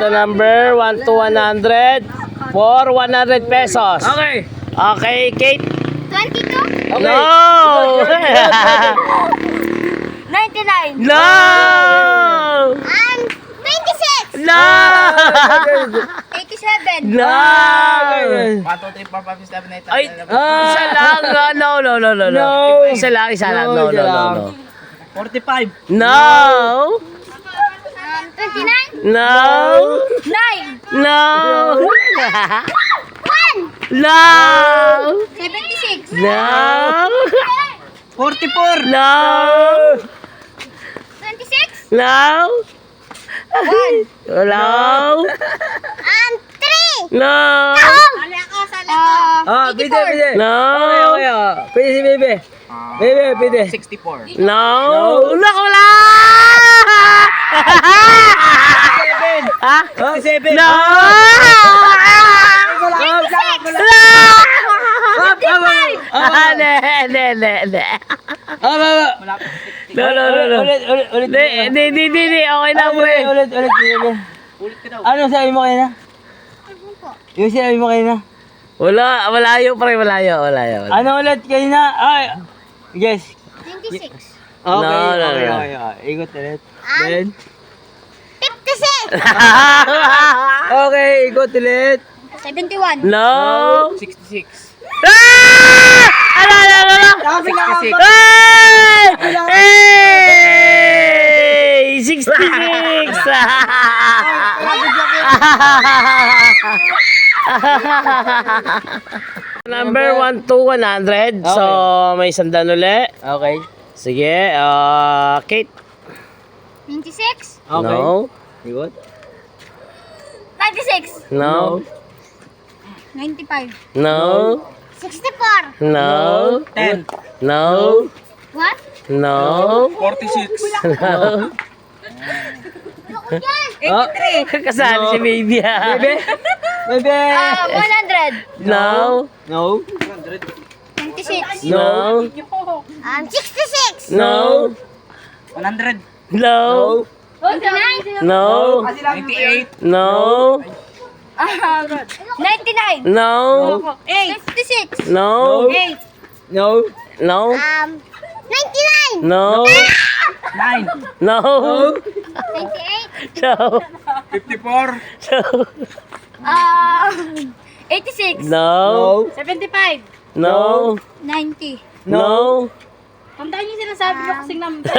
the number 1 to 100 for 100 pesos. Okay. Okay, Kate? 22? No! 99? No! 26? No! 87? No! 1, 2, 3, 4, 5, 6, 7, 8, 9, 10, Ay, 11, isa lang. No, no, no, no, no. No. Isa lang, isa lang. No, no, no, no. 45. No! 29? No! 9? No! 1? No! 76? No! 44. No! 26? No! 1? No! 3? No! Sali ako, sali ako. Pide, pide. No! Okay. Pide si Bebe. Bebe, pide. 64. No! Naku wala! Ha? 67. No! Ne. No. Ulit. Di. Okay na, pre. Ulit, Bebe. Ano sabi mo kayo na? Yung sinabi mo kayo na? Malayo, pre. Malayo. Ano ulit kayo na? Ay, yes. 26? Okay, No. okay. Ikot ulit. Then, 56? okay, ikot ulit. 71? No! 66. Ah! Ala! Hey! 66! Number 1 to 100. So, may sandan uli. Okay. Sige, Kate. 26? Okay. No. Ikot. 96? No. 95? No. 64? No. 10. No. What? No. 46. No. Ako yan! Kasali si baby ha. Bebe. Bebe. 100? No. No. 26? No. 66? No. 100. No. 29? No. 98. No. 99? No. 56? No. 8? No. No. 99? No. 9. No. 98? No. 54. 86? No. 75? No. 90? No. Tandaan niyo sinasabi ko kasing number.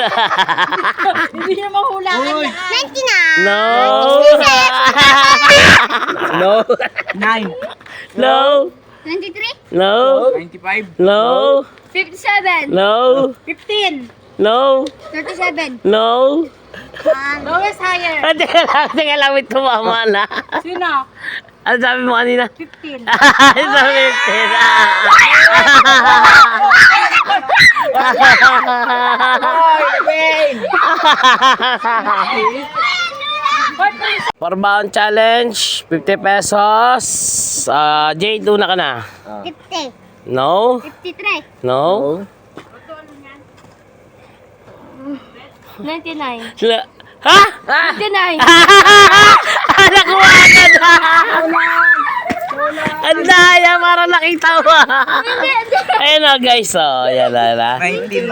Hindi niyo mahulaan yan. 99? No. No. 9. No. 23? No. 95. No. 57? No. 15? No. 37? No. Lowest higher? Teka lang, wait, kumama na. Sino? Ano sabi mo kanina? 15? Sabi For bound challenge, 50 pesos. Jade, una ka na. 50? No. 53? No. 99? Ha? 99? Nakuha ka na! Ang daya, para nakita mo. Ayun na guys, yan na. 19.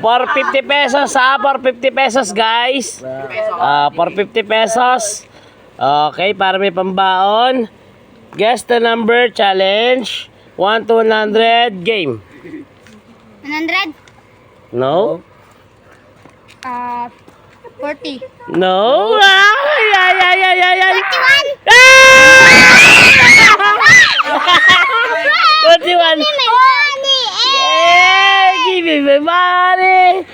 For 50 pesos for 50 pesos guys. For 50 pesos. Okay, para may pambaon. Guess the number challenge. 1 to 100 game. 100? No? 40? No? Ay! 41! Yay! Give me my money!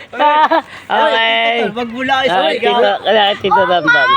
Okay. Magbula kayo sa Tito Dandan.